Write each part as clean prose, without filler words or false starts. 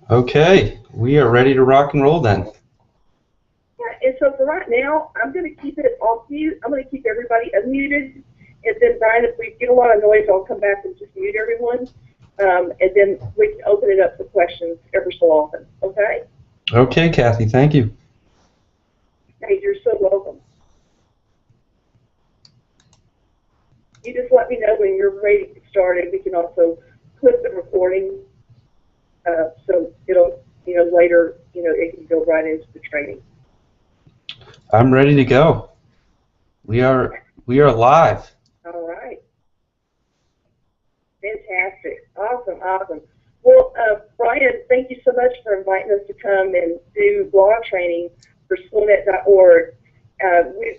Okay, we are ready to rock and roll then. Yeah, and so for right now, I'm going to keep it off mute. I'm going to keep everybody unmuted. And then, Brian, if we get a lot of noise, I'll come back and just mute everyone. And then we can open it up for questions every so often. Okay? Okay, Kathy, thank you. Hey, you're so welcome. You just let me know when you're ready to get started. We can also clip the recording so it'll, later, it can go right into the training. I'm ready to go. We are live. All right. Fantastic. Awesome. Well, Brian, thank you so much for inviting us to come and do blog training for SKOOLnet.org.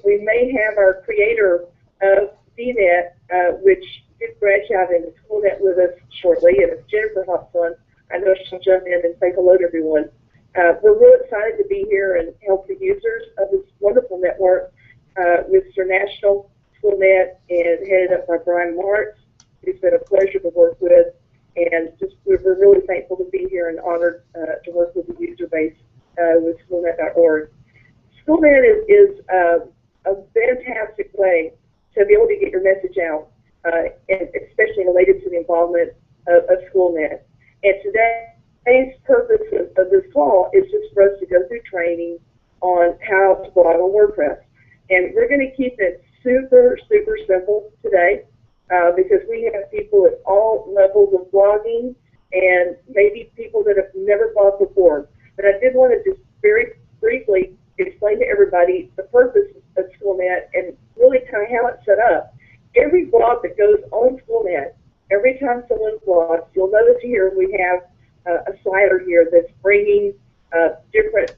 We may have our creator of CNET, which did branch out into SKOOLnet with us shortly, and if Jennifer hops on, I know she'll jump in and say hello to everyone. We're really excited to be here and help the users of this wonderful network with National SKOOLnet and headed up by Brian Martz. It's been a pleasure to work with, and we're really thankful to be here and honored to work with the user base with SKOOLnet.org. SKOOLnet is a fantastic way to be able to get your message out, and especially related to the involvement of SKOOLnet. And today's purpose of this call is just for us to go through training on how to blog on WordPress. And we're going to keep it super simple today. Because we have people at all levels of blogging and maybe people that have never blogged before. But I did want to just very briefly explain to everybody the purpose of SKOOLnet and really kind of how it's set up. Every blog that goes on SKOOLnet, every time someone blogs, you'll notice here we have a slider here that's bringing different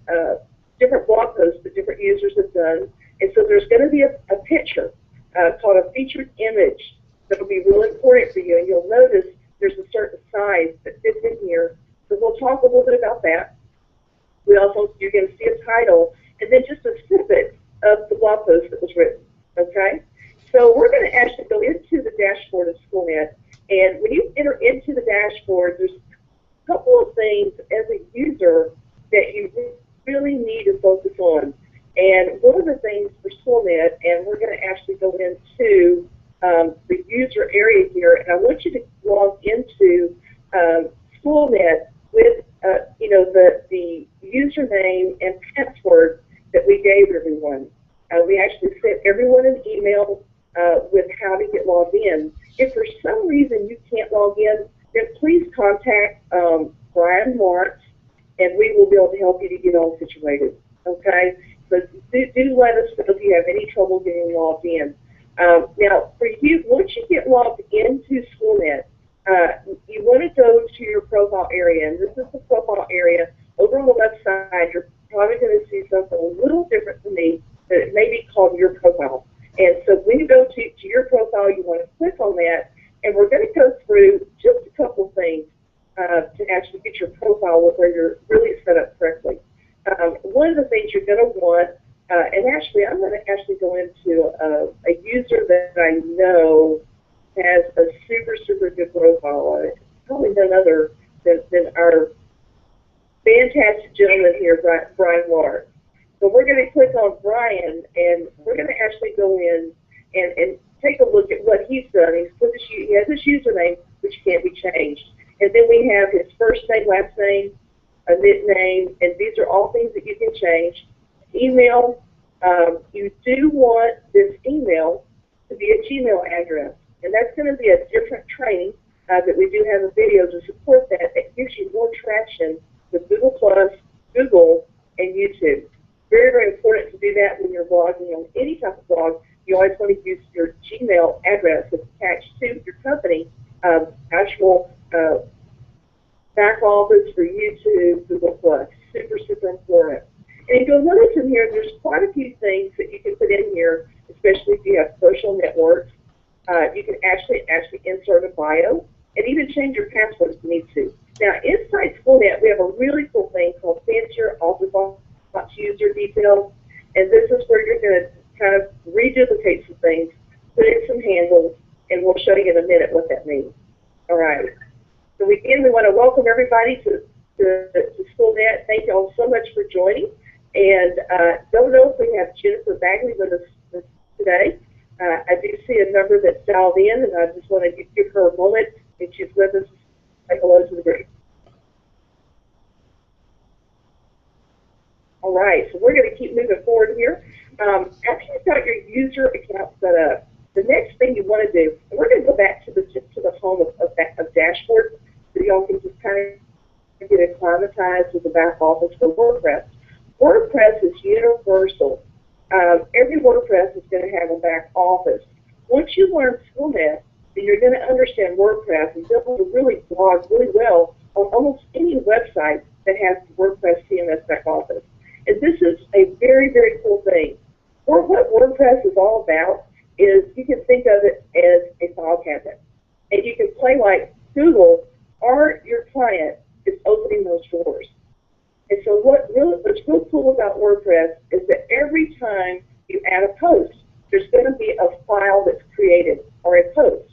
blog posts that different users have done. And so there's going to be a picture called a featured image that will be really important for you, and you'll notice there's a certain size that fits in here. So we'll talk a little bit about that. You're going to see a title, and then just a snippet of the blog post that was written, okay? So we're going to actually go into the dashboard of SKOOLnet, and when you enter into the dashboard, there's a couple of things as a user that you really need to focus on. And one of the things for SKOOLnet, and we're going to actually go into the user area here, and I want you to log into SKOOLnet with the username and password that we gave everyone. We actually sent everyone an email with how to get logged in. If for some reason you can't log in, then please contact Brian Martz, and we will be able to help you to get all situated. Okay, but do let us know if you have any trouble getting logged in. Now, for you, once you get logged into SKOOLnet, you want to go to your profile area, and this is the profile area. Over on the left side, you're probably going to see something a little different from me that may be called your profile. And so when you go to your profile, you want to click on that, and we're going to go through just a couple things to actually get your profile where you're really set up correctly. One of the things you're going to want, and actually, I'm going to actually go into a user that I know has a super good profile on it. Probably none other than our fantastic gentleman here, Brian Martz. So we're going to click on Brian, and we're going to actually go in and take a look at what he's done. He has his username, which can't be changed. And then we have his first name, last name, a nickname, and these are all things that you can change. Email, you do want this email to be a Gmail address, and that's going to be a different training that we do have a video to support that gives you more traction with Google+, Google, and YouTube. Very important to do that when you're blogging on any type of blog. You always want to use your Gmail address that's attached to your company, actual back office for YouTube, Google+. Super important. And you'll notice in here there's quite a few things that you can put in here, especially if you have social networks. You can actually insert a bio and even change your password if you need to. Now, inside SKOOLnet, we have a really cool thing called Fancier Author Box User Details, and this is where you're going to kind of reduplicate some things, put in some handles, and we'll show you in a minute what that means. All right. So again, we want to welcome everybody to to SKOOLnet. Thank you all so much for joining. And don't know if we have Jennifer Bagley with us today. I do see a number that's dialed in, and I just want to give her a moment, and she's with us. Say hello to the group. All right, so we're going to keep moving forward here. After you've got your user account set up, the next thing you want to do, and we're going to go back to the home of dashboard, so y'all can just kind of get acclimatized with the back office for WordPress. WordPress is universal. Every WordPress is going to have a back office. Once you learn SKOOLnet, then you're going to understand WordPress and be able to really blog really well on almost any website that has the WordPress CMS back office. And this is a very, very cool thing. Or what WordPress is all about is you can think of it as a file cabinet. And you can play like Google, or your client is opening those drawers. And so what's real cool about WordPress is that every time you add a post, there's going to be a file that's created, or a post.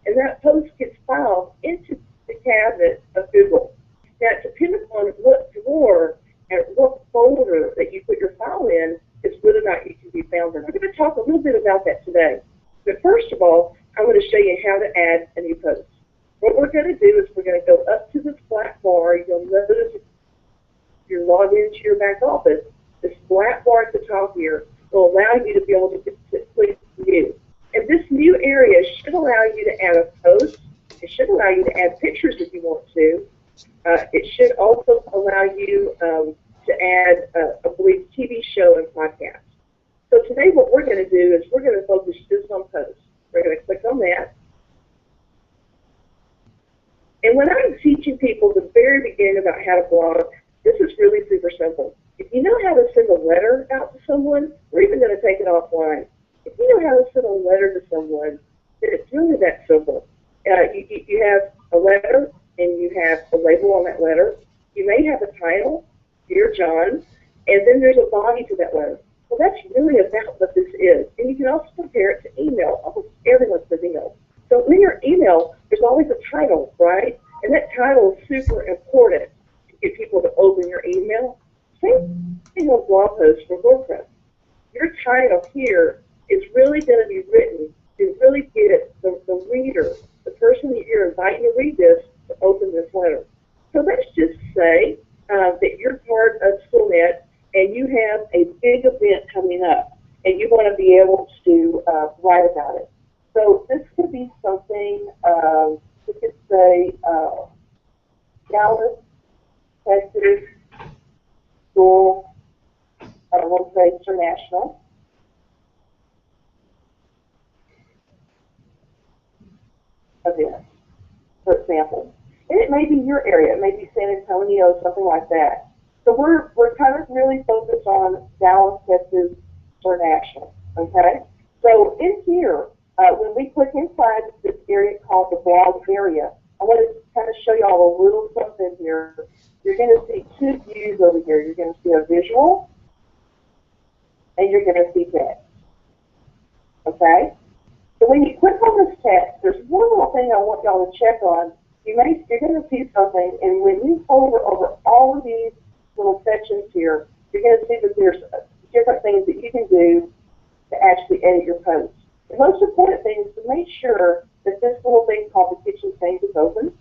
And that post gets filed into the cabinet of Google. Now, depending on what drawer and what folder that you put your file in is whether or not you can be found. And I'm going to talk a little bit about that today. But first of all, I'm going to show you how to add a new post. What we're going to do is we're going to go up to this black bar. You'll notice if you're logged into your back office, this black bar at the top here will allow you to be able to click New. And this new area should allow you to add a post. It should allow you to add pictures if you want to. It should also allow you to add, I believe, TV show and podcast. So today what we're going to do is we're going to focus just on posts. We're going to click on that. And when I'm teaching people the very beginning about how to blog, this is really super simple. If you know how to send a letter out to someone, we're even going to take it offline. If you know how to send a letter to someone, then it's really that simple. You have a letter, and you have a label on that letter. You may have a title, Dear John, and then there's a body to that letter. Well, that's really about what this is. And you can also compare it to email. Almost everyone says email. So in your email, there's always a title, right? And that title is super important to get people to open your email. Same thing on blog posts for WordPress. Your title here is really going to be written to really get the reader, the person that you're inviting to read this, to open this letter. So let's just say that you're part of SKOOLnet and you have a big event coming up and you want to be able to write about it. So this could be something, we could say, Dallas, Texas, School, we'll say International. Event, for example. And it may be your area, it may be San Antonio, something like that. So we're kind of really focused on Dallas, Texas, International, okay? So in here, when we click inside this area called the blog area, I want to kind of show you all a little something here. You're going to see two views over here. You're going to see a visual, and you're going to see text, okay? So when you click on this text, there's one little thing I want y'all to check on. You're going to see something, and when you hover over all of these little sections here, you're going to see that there's different things that you can do to actually edit your post. The most important thing is to make sure that this little thing called the kitchen sink is open,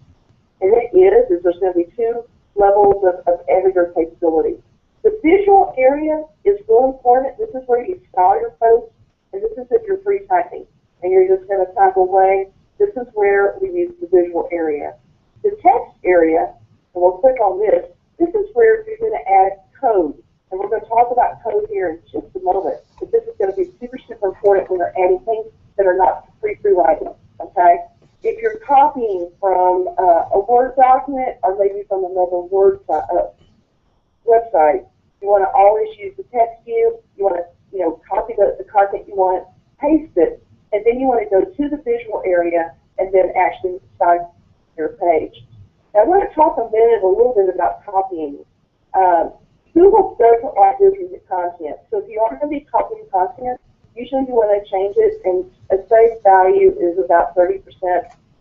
and it is there's going to be two levels of editor capability. The visual area is real important. This is where you style your post, and this is if you're free typing. And you're just going to type away. This is where we use the visual area. The text area, and we'll click on this, this is where you're going to add code. And we're going to talk about code here in just a moment. But this is going to be super, super important when you're adding things that are not free writing, okay? If you're copying from a Word document or maybe from another Word website, you want to always use the text view. You want to, copy the content you want, paste it, and then you want to go to the visual area and then actually style your page. Now, I want to talk a little bit about copying. Google doesn't like duplicate content. So if you are going to be copying content, usually you want to change it, and a safe value is about 30%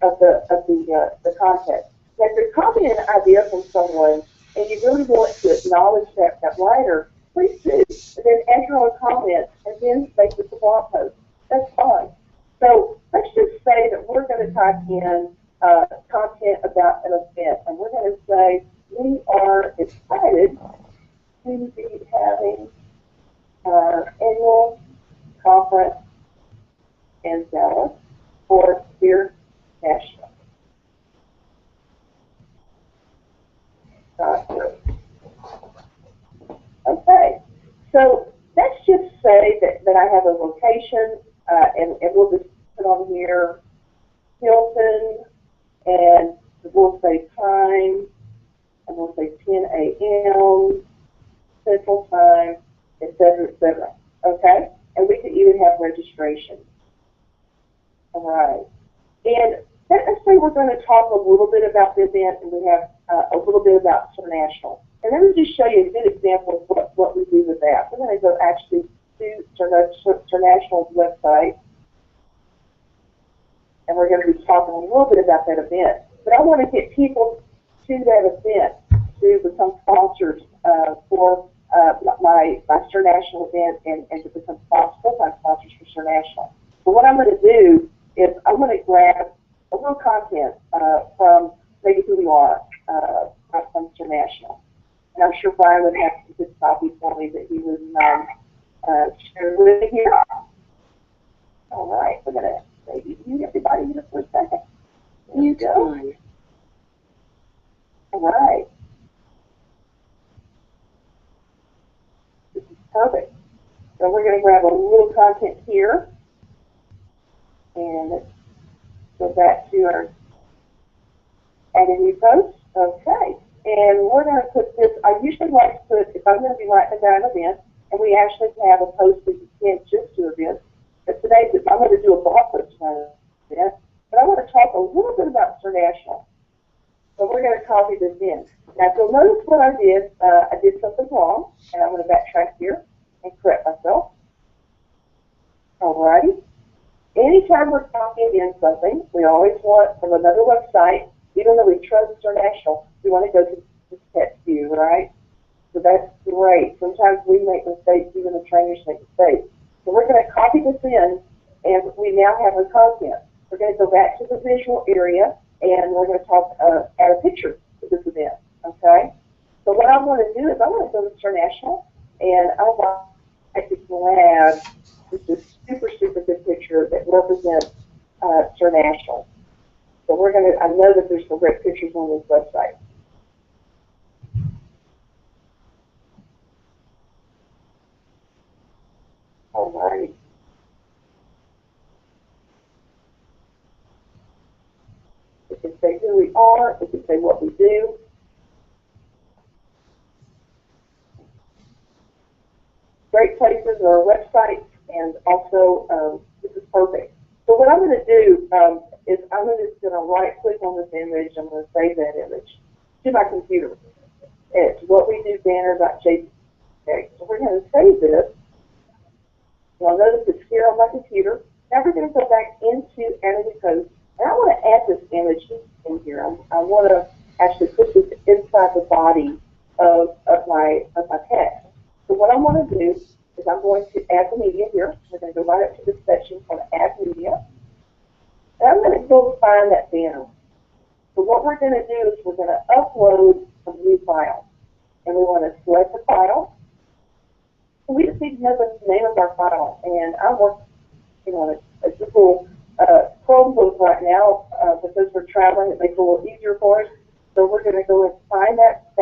of the content. Now, if you're copying an idea from someone, and you really want to acknowledge that writer, please do. And then add your own comments, and then make this a blog post. That's fine. So let's just say that we're going to type in content about an event, and we're going to say we are excited to be having our annual conference in Dallas for Beer National. Okay, so let's just say that I have a location, and we'll just put on here Hilton, and we'll say time, and we'll say 10 a.m. Central Time, etc., etc. Okay, and we could even have registration. All right, and let's say we're going to talk a little bit about the event, and we have a little bit about International. And let me just show you a good example of what we do with that. We're going to go actually to International's website, and we're going to be talking a little bit about that event. But I want to get people to that event to become sponsors for my International event and to become full-time sponsors for International. So what I'm going to do is I'm going to grab a little content from maybe who we are from International. And I'm sure Brian would have some good copy for me that he would share with me here. All right, we're going to maybe mute everybody here for a second. There you go. All right. This is perfect. So we're going to grab a little content here. And let's go back to our add a new post. Okay. And we're going to put this, I usually like to put, if I'm going to be writing about an event, and we actually have a post that you can't just do events, but today I'm going to do a blog post about an event, but I want to talk a little bit about International. So we're going to copy this in. Now, if you'll notice what I did something wrong, and I'm going to backtrack here and correct myself. Alrighty. Anytime we're copying in something, we always want from another website, even though we trust International, we want to go to the text view, right? So that's great. Sometimes we make mistakes, even the trainers make mistakes. So we're going to copy this in, and we now have our content. We're going to go back to the visual area, and we're going to talk, add a picture to this event, okay? So what I'm going to do is I'm going to go to International, and I want to grab this super, super good picture that represents International. So we're going to, I know that there's some great pictures on this website. All right. We can say who we are, we can say what we do. Great places are our websites, and also this is perfect. So what I'm going to do is I'm just going to right click on this image. I'm going to save that image to my computer. It's what we do banner.jpg. So we're going to save this. You'll notice it's here on my computer. Now we're going to go back into Add a New Post, and I want to add this image in here. I want to actually put this inside the body of my text. So what I want to do is I'm going to add the media here. We're going to go right up to this section called Add Media. And I'm going to go find that banner. So what we're going to do is we're going to upload a new file. And we want to select the file. And we just need to know the name of our file. And I'm working on a simple Chromebook right now because we're traveling. It makes it a little easier for us. So we're going to go and find that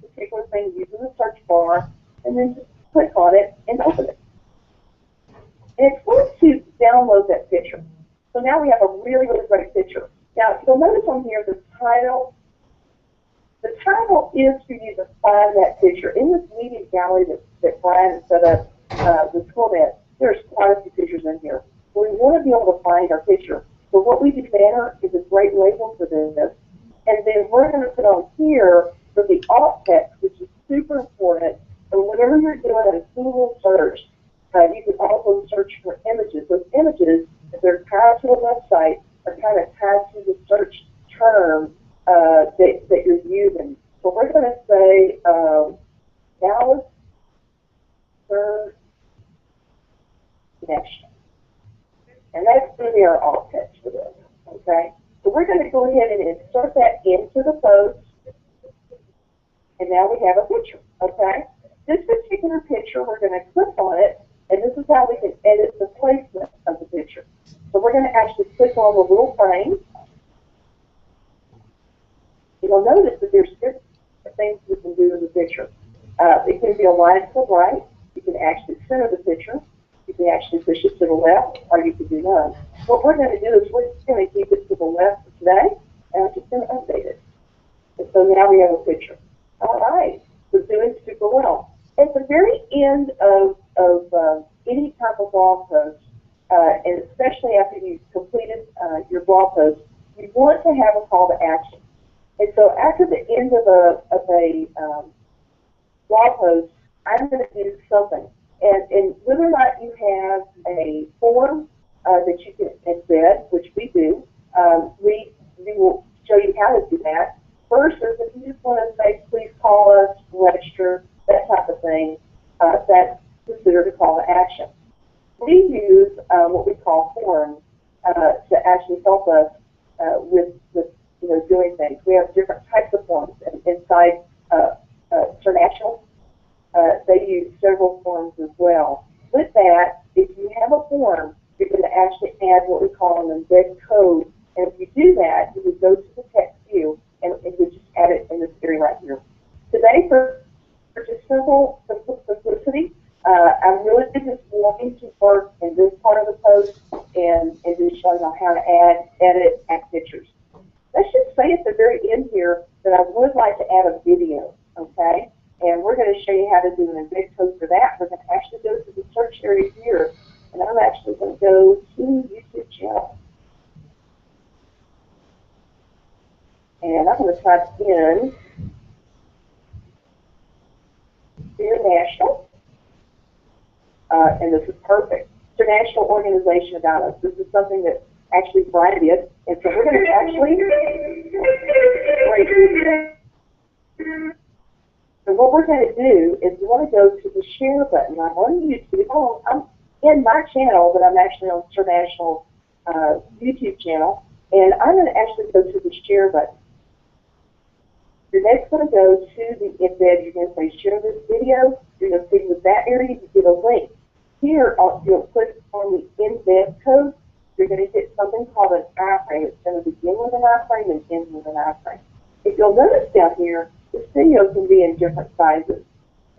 particular thing using the search bar, and then just click on it and open it. And it's going to download that picture. So now we have a really, really great picture. Now, you'll notice on here the title. The title is for you to find that picture. In this media gallery that Brian has set up, the SKOOLnet, there's quite a few pictures in here. So we want to be able to find our picture. So what we do banner is a great label for this. And then we're going to put on here for the alt text, which is super important. And whenever you're doing a Google search, you can also search for images. Those images, if they're tied to a website, are kind of tied to the search term that you're using. So we're going to and now we have a picture, okay? This particular picture, we're going to click on it, and this is how we can edit the placement of the picture. So we're going to actually click on the little frame. You'll notice that there's different things we can do in the picture. It can be aligned to the right. You can actually center the picture. You can actually push it to the left, or you can do none. What we're going to do is we're just going to keep it to the left today, and I'm just going to update it. And so now we have a picture. All right, we're doing super well. At the very end of any type of blog post, and especially after you've completed your blog post, you want to have a call to action. And so after the end of a blog post, I'm going to do something. And whether or not you have a form that you can embed, which we do, we will show you how to do that. First is if you just want to say, please call us, register, that type of thing, that's considered a call to action. We use what we call forms to actually help us with doing things. We have different types of forms inside International. They use several forms as well. With that, if you have a form, you're going to actually add what we call an embed code. And if you do that, you would go to the text view and you would just add it in this area right here. Today, for just simple simplicity, I'm really just wanting to work in this part of the post and just showing you how to add, edit, add pictures. Let's just say at the very end here that I would like to add a video, okay? And we're going to show you how to do an embed code for that. We're going to actually go to the search area here, and I'm actually going to go to YouTube channel. And I'm going to type in International, and this is perfect. International organization about us. This is something that actually Brian did, and so we're going to actually So what we're going to do is we want to go to the share button. I'm on YouTube. I'm in my channel, but I'm actually on International YouTube channel, and I'm going to actually go to the share button. You're next going to go to the embed. You're going to say share this video. You're going to see with that area you get a link. Here, you'll click on the embed code. You're going to get something called an iframe. It's going to begin with an iframe and end with an iframe. If you'll notice down here, this video can be in different sizes.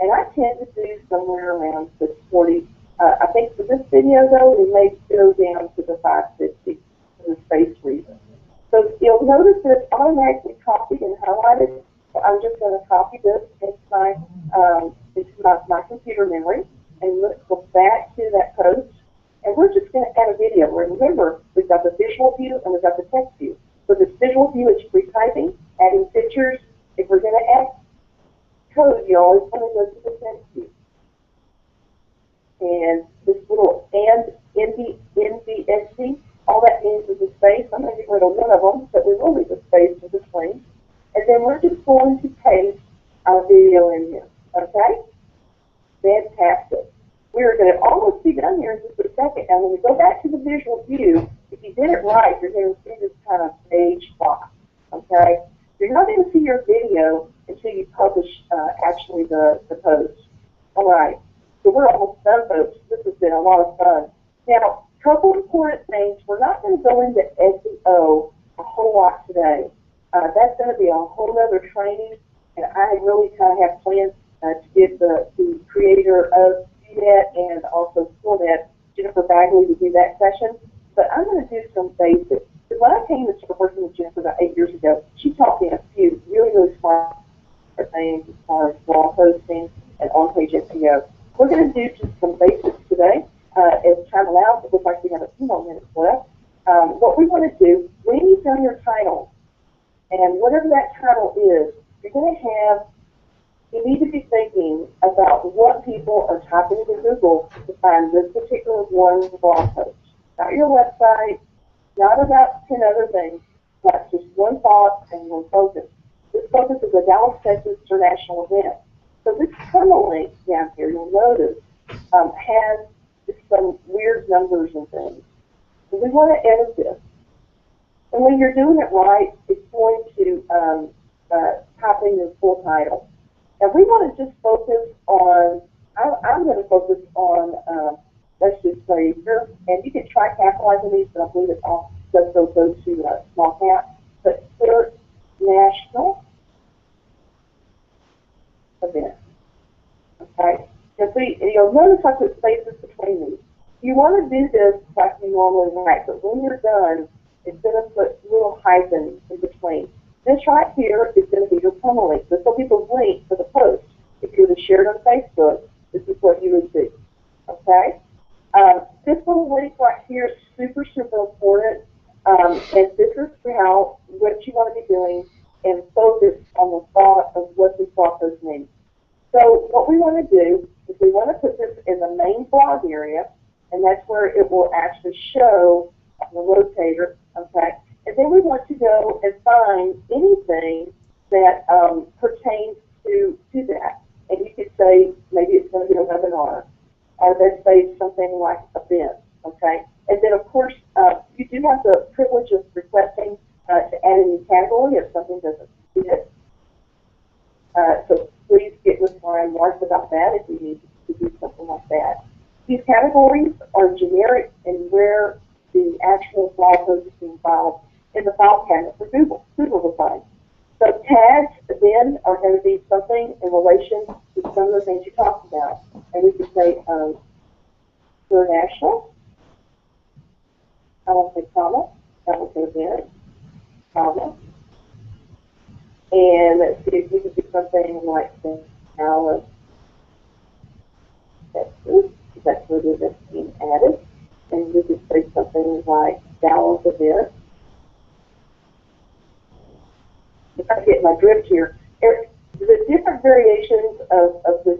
And I tend to do somewhere around 640. I think for this video, though, it may go down to the 550 for the space reason. So you'll notice that it's automatically copied and highlighted. So I'm just going to copy this into my computer memory. And let's go back to that post. And we're just going to add a video. Remember, we've got the visual view and we've got the text view. So this visual view is free typing, adding pictures. If we're going to add code, you always want to go to the text view. And this little NVSC, all that means is a space. I'm going to get rid of one of them, but we will leave a space for the screen. And then we're just going to paste our video in here. Okay? Fantastic. We're going to almost be done here in just a second. And when we go back to the visual view, if you did it right, you're going to see this kind of page box. Okay? You're not going to see your video until you publish actually the post. All right. So we're almost done, folks. This has been a lot of fun. Now, a couple important things. We're not going to go into SEO a whole lot today. That's going to be a whole other training, and I really kind of have plans to get the creator of SKOOLnet and also SKOOLnet, Jennifer Bagley, to do that session. But I'm going to do some basics. Because when I came to start working with Jennifer about 8 years ago, she taught me a few really, really smart things as far as blog posting and on-page SEO. We're going to do just some basics today. As time allows, it looks like we have a few more minutes left. What we want to do, when you fill your title, and whatever that title is, you're going to have, you need to be thinking about what people are typing into Google to find this particular one blog post. Not your website, not about 10 other things, but just one thought and one focus. This focus is a Dallas, Texas international event. So this terminal link down here, you'll notice, has just some weird numbers and things. So we want to edit this. And when you're doing it right, it's going to type in your full title. And we want to just focus on, I'm going to focus on, let's just say here, and you can try capitalizing these, but I believe it all does go to small cap, but international event. Okay? And so you'll notice I put spaces between these. You want to do this like you normally write, but when you're done, it's going to put little hyphens in between. This right here is going to be your promo link. This will be the link for the post. If you would have shared on Facebook, this is what you would see. Okay? This little link right here is super, super important. And this is how, what you want to be doing and focus on the thought of what this blog post means. So what we want to do is we want to put this in the main blog area, and that's where it will actually show on the rotator, okay? And then we want to go and find anything that pertains to that. And you could say maybe it's going to be a webinar, or let's say something like events, okay? And then, of course, you do have the privilege of requesting to add a new category if something doesn't fit. So please get with Brian Marks about that if you need to do something like that. These categories are generic and where the actual blog post is being filed in the file cabinet for Google. Google will find. So tags, then, are going to be something in relation to some of the things you talked about. And we can say international. I will say comma. I will say event, comma. And let's see if we can do something like Dallas, Texas. That's where the event's being added. And we could say something like Dallas event. If I get my drift here, the different variations of this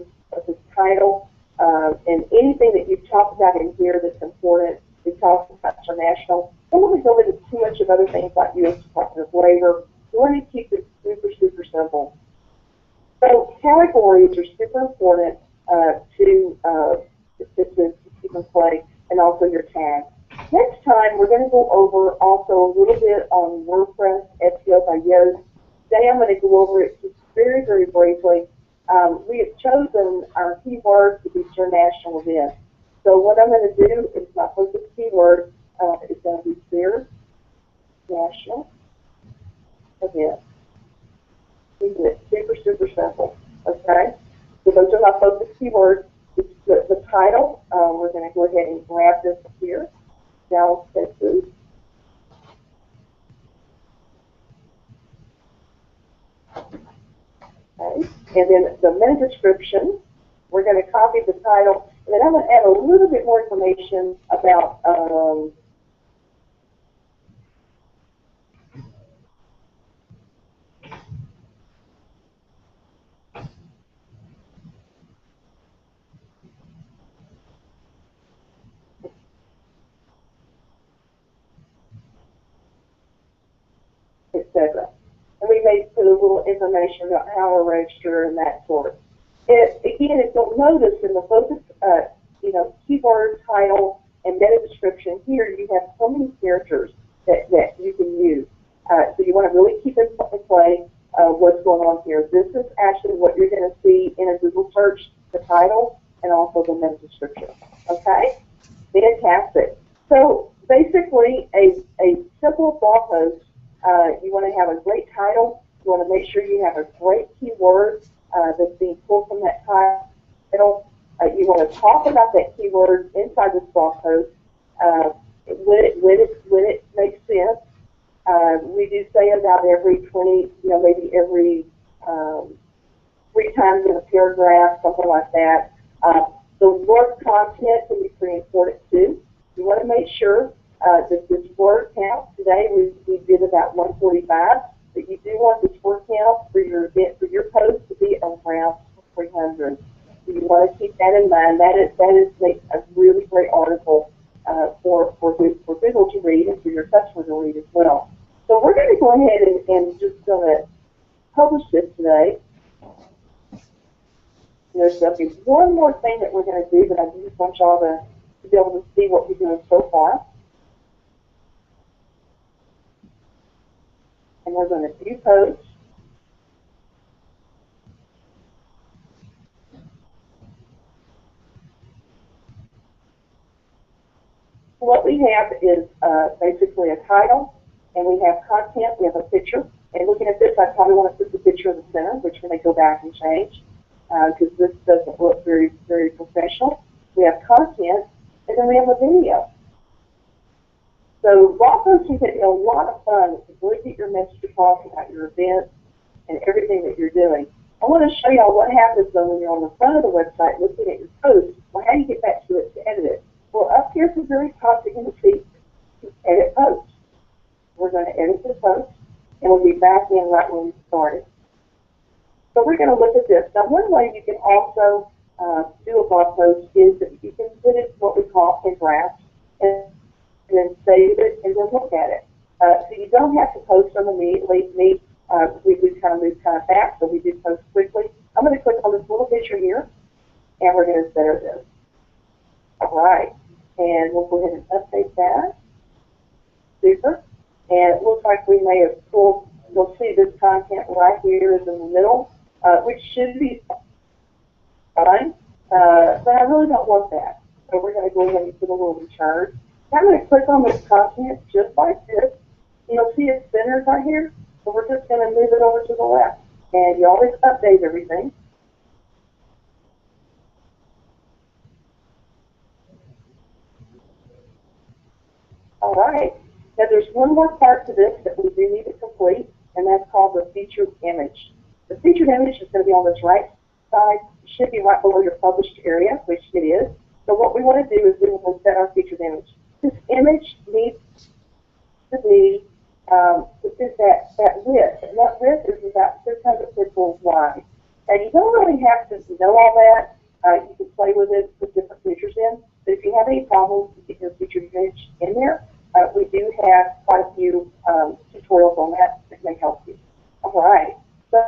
title and anything that you've talked about in here that's important. We talked about international. Don't want to go into too much of other things like U.S. Department of Labor. We want to keep it super, super simple. So categories are super important to keep in play, and also your tags. Next time, we're going to go over also a little bit on WordPress SEO by Yoast. Today, I'm going to go over it just very, very briefly. We have chosen our keyword to be international event. So what I'm going to do is my focus keyword is going to be clear national event. We do it super, super simple. Okay? So those are my focus keywords. The title, we're going to go ahead and grab this here. Dallas, Texas. Okay. And then the meta description, we're going to copy the title, and then I'm going to add a little bit more information about etc. And we may put a little information about how to register and that sort. Again, if you'll notice in the focus, keyword, title, and meta description here, you have so many characters that you can use. So you want to really keep in play what's going on here. This is actually what you're going to see in a Google search, the title, and also the meta description. Okay? Fantastic. So basically, a simple blog post, you want to have a great title. You want to make sure you have a great keyword that's being pulled from that title. You want to talk about that keyword inside this blog post when it makes sense. We do say about every 20, maybe every 3 times in a paragraph, something like that. The word content can be pretty important too. You want to make sure that this word count, today we did about 145, but you do want this word count for your event, for your post to be around 300. So you want to keep that in mind. That is a really great article for Google to read and for your customer to read as well. So we're going to go ahead and just going to publish this today. There's one more thing that we're going to do, but I just want y'all to be able to see what we're doing so far. And we're going to view posts. what we have is basically a title, and we have content, we have a picture. And looking at this, I probably want to put the picture in the center, which we may go back and change, because this doesn't look very, very professional. We have content, and then we have a video. So blog posting can be a lot of fun if you really get your message across about your events and everything that you're doing. I want to show y'all what happens though when you're on the front of the website looking at your post. Well, how do you get back to it to edit it? Well, up here at the very top, you're going to see edit post. We're going to edit the post, and we'll be back in right when we started. So we're going to look at this. Now, one way you can also do a blog post is that you can put it what we call in drafts, and then save it, and then look at it. So you don't have to post them immediately. We kind of move kind of fast, so we do post quickly. I'm going to click on this little picture here, and we're going to center this. All right, and we'll go ahead and update that. Super. And it looks like we may have pulled, you'll see this content right here is in the middle, which should be fine, but I really don't want that. So we're going to go ahead and put a little return. I'm going to click on this content just like this. You'll see it centered right here. So we're just going to move it over to the left. And you always update everything. All right. Now there's one more part to this that we do need to complete, and that's called the featured image. The featured image is going to be on this right side. It should be right below your published area, which it is. So what we want to do is we will set our featured image. This image needs to be that width, and that width is about 600 pixels wide. Now you don't really have to know all that. You can play with it, put different features in. But if you have any problems with getting your featured image in there, we do have quite a few tutorials on that may help you. All right. So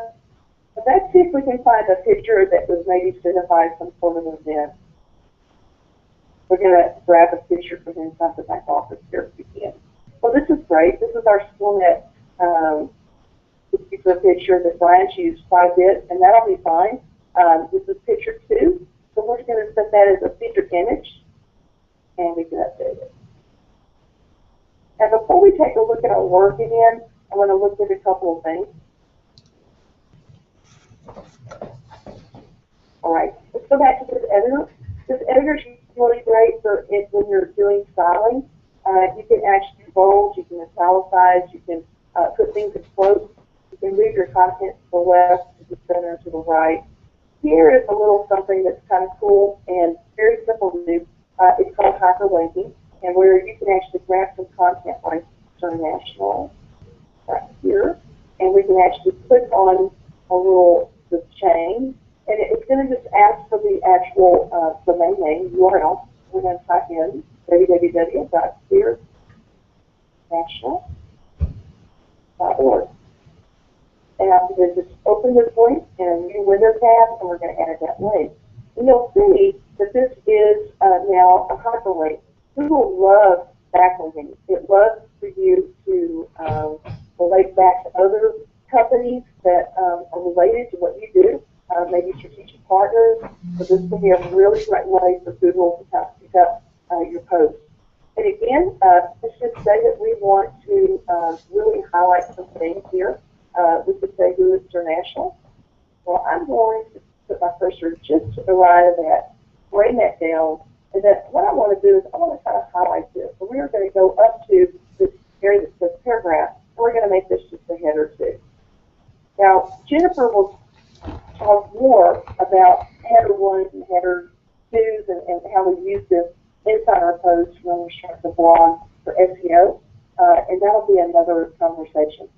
let's see if we can find a picture that was maybe signifies some sort of event. We're going to grab a picture from inside the back office here if we can. Well, this is great. This is our SKOOLnet particular picture that Brian's used quite a bit, and that'll be fine. This is picture 2, so we're going to set that as a featured image, and we can update it. And before we take a look at our work again, I want to look at a couple of things. All right, let's go back to this editor. This editor is really great for it when you're doing styling. You can actually bold, you can italicize, you can put things in quotes, you can move your content to the left, to the center, to the right. Here is a little something that's kind of cool and very simple to do. It's called hyperlinking, and where you can actually grab some content like international right here, and we can actually click on a little chain, and it's going to just ask for the actual domain name, URL. We're going to type in www.spherenational.org. And I'm going to just open this link in a new window tab, and we're going to add that link. And you'll see that this is now a hyperlink. Google loves backlinking. It loves for you to relate back to other companies that are related to what you do, maybe strategic partners. So this can be a really great way for Google to pick up your posts. And again, let's just say that we want to really highlight some things here. We could say who is international. Well, I'm going to put my cursor just to the right of that, bring that down, and then what I want to do is I want to kind of highlight this. So we are going to go up to this area that says paragraph, and we're going to make this just a header too. Now, Jennifer will talk more about header 1s and header 2s and how we use this inside our posts when we start the blog for SEO, and that'll be another conversation.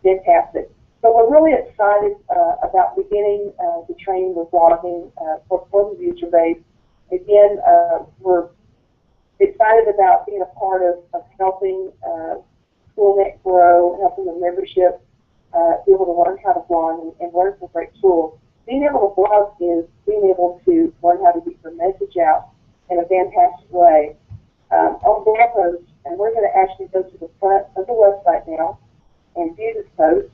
Fantastic. So we're really excited about beginning the training with blogging for the user base. Again, we're excited about being a part of helping SKOOLnet grow, helping the membership be able to learn how to blog and learn some great tools. Being able to blog is being able to learn how to get your message out in a fantastic way on blog posts. And we're going to actually go to the front of the website now and view this post.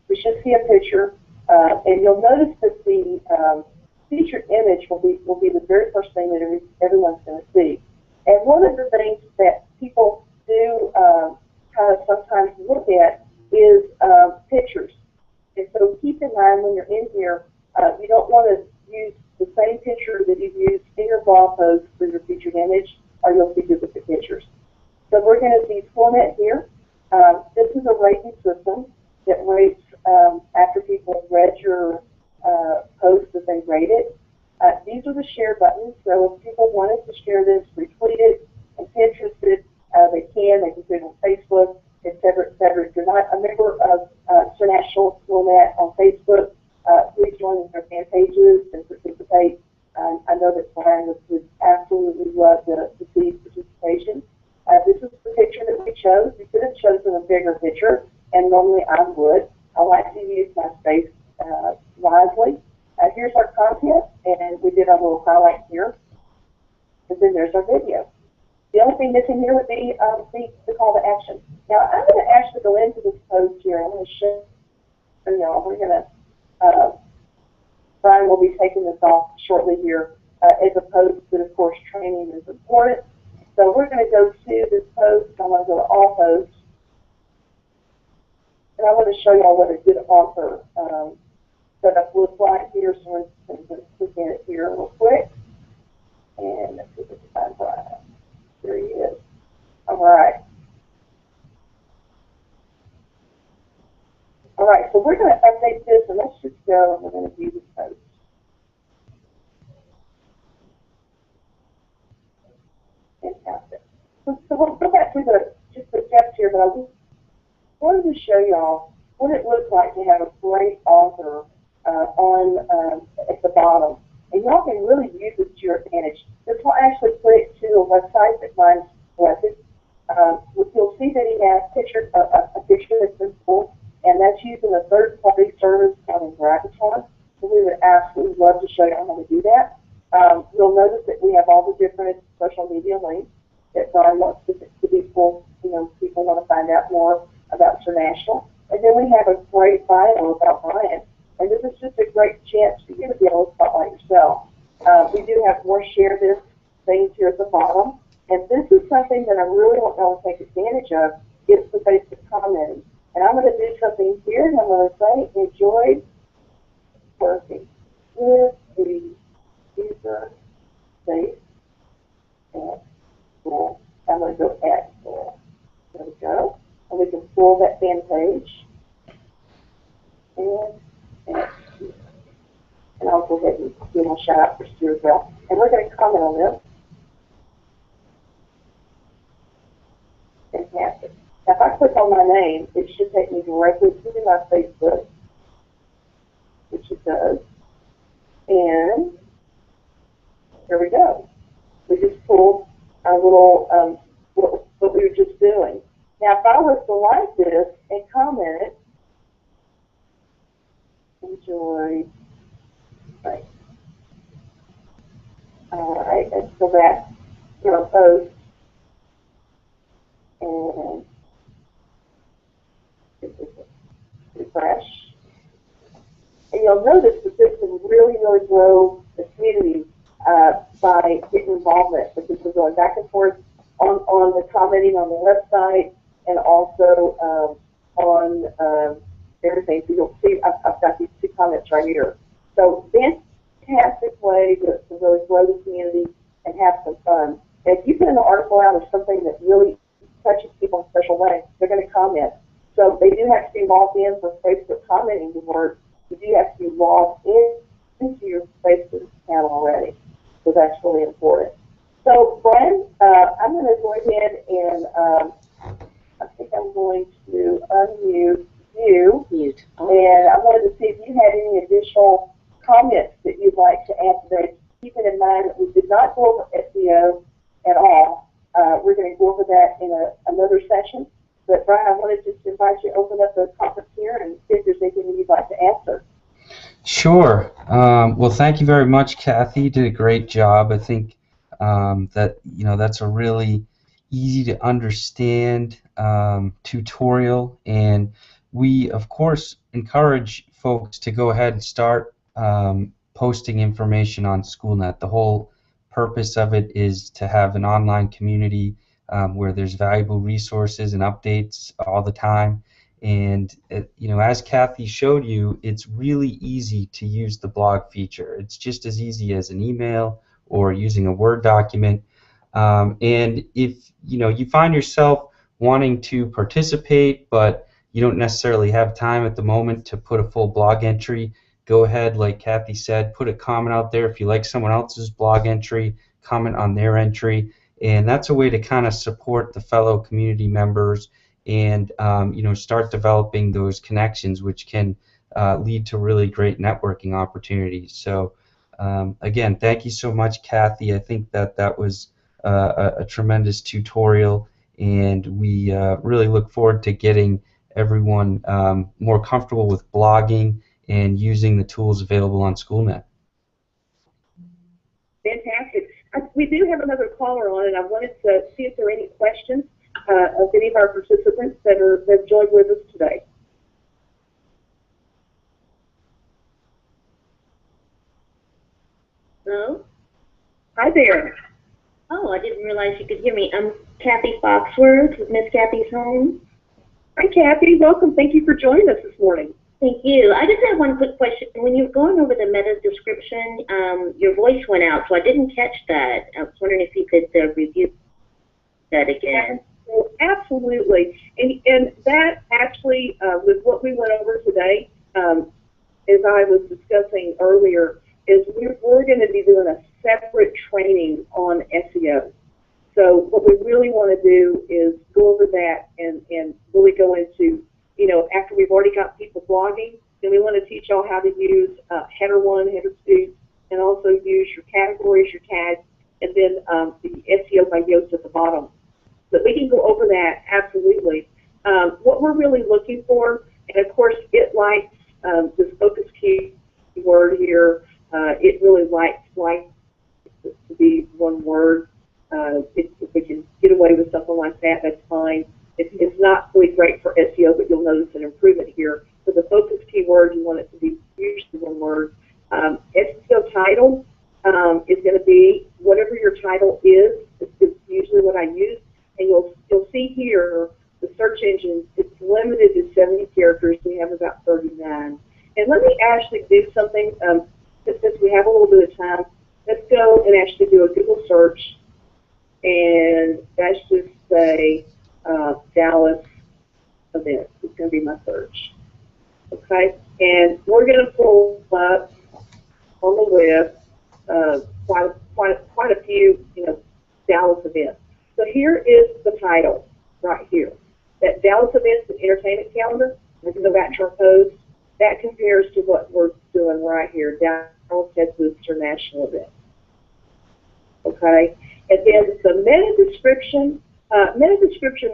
We should see a picture, and you'll notice that the featured image will be the very first thing that everyone's going to see. And one of the things that people do kind of sometimes look at is pictures. And so keep in mind when you're in here, you don't want to use the same picture that you've used in your blog post for your featured image, or you'll see duplicate pictures. So we're going to see SKOOLnet here. This is a rating system that rates after people have read your post that they rate it. These are the share buttons, so if people wanted to share this, retweet it, and Pinterest it, they can. They can put it on Facebook, etc., etc. If you're not a member of International SKOOLnet on Facebook, please join their fan pages and participate. I know that Brian would absolutely love to see participation. This is the picture that we chose. We could have chosen a bigger picture, and normally I would. I like to use my space wisely. Here's our content, and we did our little highlight here. And then there's our video. The only thing missing here would be the call to action. Now, I'm going to actually go into this post here. I'm going to show y'all. We're going to, Brian will be taking this off shortly here as a post, but of course training is important. So we're going to go to this post. I'm going to go to all posts. And I want to show y'all what a good author setup looks like here. So we're going to click in it here real quick. And let's see if we can find Brian. There he is. All right. All right, so we're going to update this, and let's just go, and we're going to view this post. Fantastic. So we'll go back through just the steps here, but I wanted to show y'all what it looks like to have a great author at the bottom. And y'all can really use this to your advantage. This will actually click to a website that Brian selected. You'll see that he has a picture that's been pulled, and that's using a third-party service called Gravatar. So we would absolutely love to show you how to do that. You'll notice that we have all the different social media links that Brian wants to be pulled. You know, people want to find out more about International. And then we have a great bio about Brian. And this is just a great chance for you to be able to spotlight yourself. We do have more share this things here at the bottom. And this is something that I really want y'all to take advantage of. It's the basic commenting. And I'm going to do something here, and I'm going to say, enjoyed working with the user space at school. I'm going to go at school. There we go. And we can pull that fan page. And I'll go ahead and do my shout out for Stu as well. And we're going to comment on this. Fantastic. Now, if I click on my name, it should take me directly to my Facebook, which it does. And there we go. We just pulled our little, what we were just doing. Now, if I was to like this and comment it, enjoy. Right. All right, let's go back to our post. And refresh. And you'll notice that this can really, really grow the community by getting involvement, because we're going back and forth on the commenting on the website and also on everything. So you'll see I've got these two comments right here. So fantastic way to really grow the community and have some fun. And if you put an article out or something that really touches people in a special way, they're going to comment. So they do have to be logged in for Facebook commenting to work. You do have to be logged into your Facebook account already. So that's really important. So Brian, I'm going to go ahead and I think I'm going to unmute you. Mute. Oh. And I wanted to see if you had any additional comments that you'd like to add today. Keeping in mind that we did not go over SEO at all. We're going to go over that in another session. But Brian, I wanted just to invite you to open up the conference here and see if there's anything you'd like to answer. Sure. Well, thank you very much, Kathy. You did a great job. I think that that's a really easy to understand tutorial, and we of course encourage folks to go ahead and start posting information on SKOOLnet. The whole purpose of it is to have an online community where there's valuable resources and updates all the time. And as Kathy showed you, it's really easy to use the blog feature. It's just as easy as an email or using a Word document. And if you find yourself wanting to participate, but you don't necessarily have time at the moment to put a full blog entry, go ahead, like Kathy said, put a comment out there. If you like someone else's blog entry, comment on their entry, and that's a way to kind of support the fellow community members and start developing those connections, which can lead to really great networking opportunities. So again, thank you so much, Kathy. I think that was a tremendous tutorial, and we really look forward to getting everyone more comfortable with blogging and using the tools available on SKOOLnet. Fantastic. We do have another caller on, and I wanted to see if there are any questions of any of our participants that have joined with us today. Hello? Hi there. Oh, I didn't realize you could hear me. I'm Kathy Foxworth with Miss Kathy's Home. Hi, Kathy. Welcome. Thank you for joining us this morning. Thank you. I just have one quick question. When you were going over the meta description, your voice went out, so I didn't catch that. I was wondering if you could review that again. Absolutely. And that actually, with what we went over today, as I was discussing earlier, is we're going to be doing a separate training on SEO. So what we really want to do is go over that and really go into, after we've already got people blogging, then we want to teach y'all how to use header 1, header 2, and also use your categories, your tags, and then the SEO by Yoast at the bottom. So we can go over that, absolutely. What we're really looking for, and of course it likes this focus keyword here, it really likes to be one word. If we can get away with something like that, that's fine. It's not really great for SEO, but you'll notice an improvement here. For the focus keyword, you want it to be usually one word. SEO title is going to be whatever your title is. It's usually what I use. And you'll see here the search engine, it's limited to 70 characters. We have about 39. And let me actually do something, since we have a little bit of time. Let's go and actually do a Google search. And let's just say Dallas events. It's going to be my search. Okay? And we're going to pull up on the web quite a few, Dallas events. So here is the title right here. That Dallas Events and Entertainment Calendar. We can go back to our post. That compares to what we're doing right here, Dallas Texas International Event. Okay? And then the meta description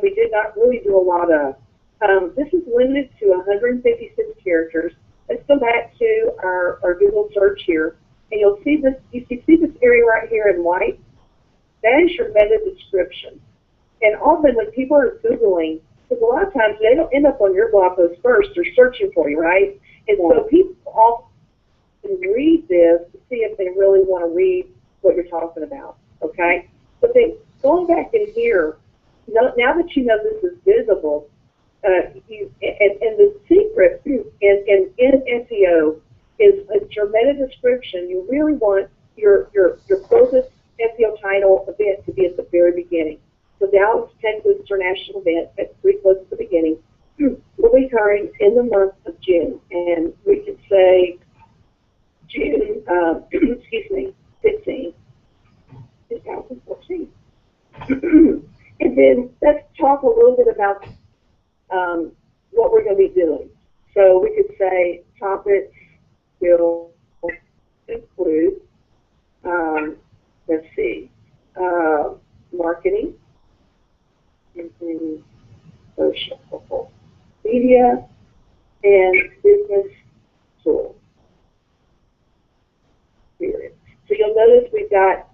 we did not really do a lot of. This is limited to 156 characters. Let's go back to our Google search here. And you'll see this, you see this area right here in white? That is your meta description. And often when people are Googling, because a lot of times they don't end up on your blog post first, they're searching for you, right? And so people often read this to see if they really want to read what you're talking about, okay? But then going back in here, now that you know this is visible, and the secret in SEO is your meta description. You really want your focus SEO title event to be at the very beginning. So Dallas, Texas International Event, that's pretty close to the beginning, will be occurring in the month of June. And we could say June, 15, 2014. And then let's talk a little bit about what we're going to be doing. So we could say topics will include, let's see, marketing, social media, and business tools. Period. So you'll notice we've got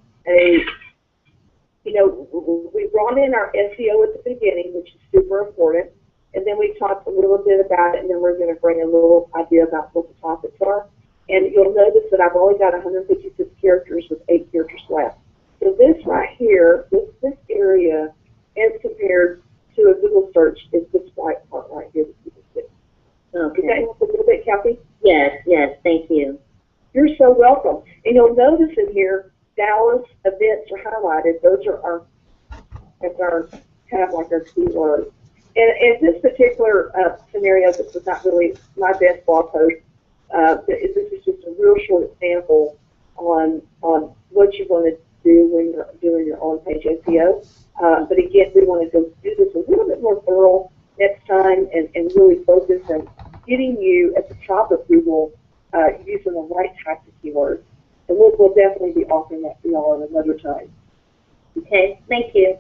we brought in our SEO at the beginning, which is super important, and then we talked a little bit about it, and then we're going to bring a little idea about what the topics are. And you'll notice that I've only got 156 characters with 8 characters left. So this right here, this area, as compared to a Google search, is this white part right here that you can see. Okay. Does that help a little bit, Kathy? Yes, yes, thank you. You're so welcome. And you'll notice in here, Dallas events are highlighted. Those are our kind of like our keywords. And in this particular scenario, this was not really my best blog post. This is just a real short example on what you want to do when you're doing your on-page SEO. But again, we want to go do this a little bit more thorough next time and really focus on getting you at the top of Google using the right types of keywords. And we'll definitely be offering that to y'all at another time. Okay, thank you.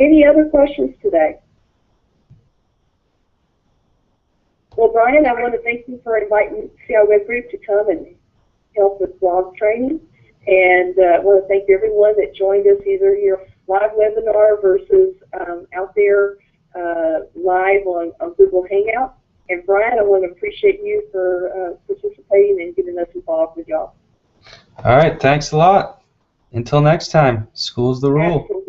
Any other questions today? Well, Brian, I want to thank you for inviting CI Web Group to come and help with blog training. And I want to thank everyone that joined us either here live webinar versus out there live on Google Hangout. And Brian, I want to appreciate you for participating and getting us involved with y'all. All right, thanks a lot. Until next time, school's the rule. Absolutely.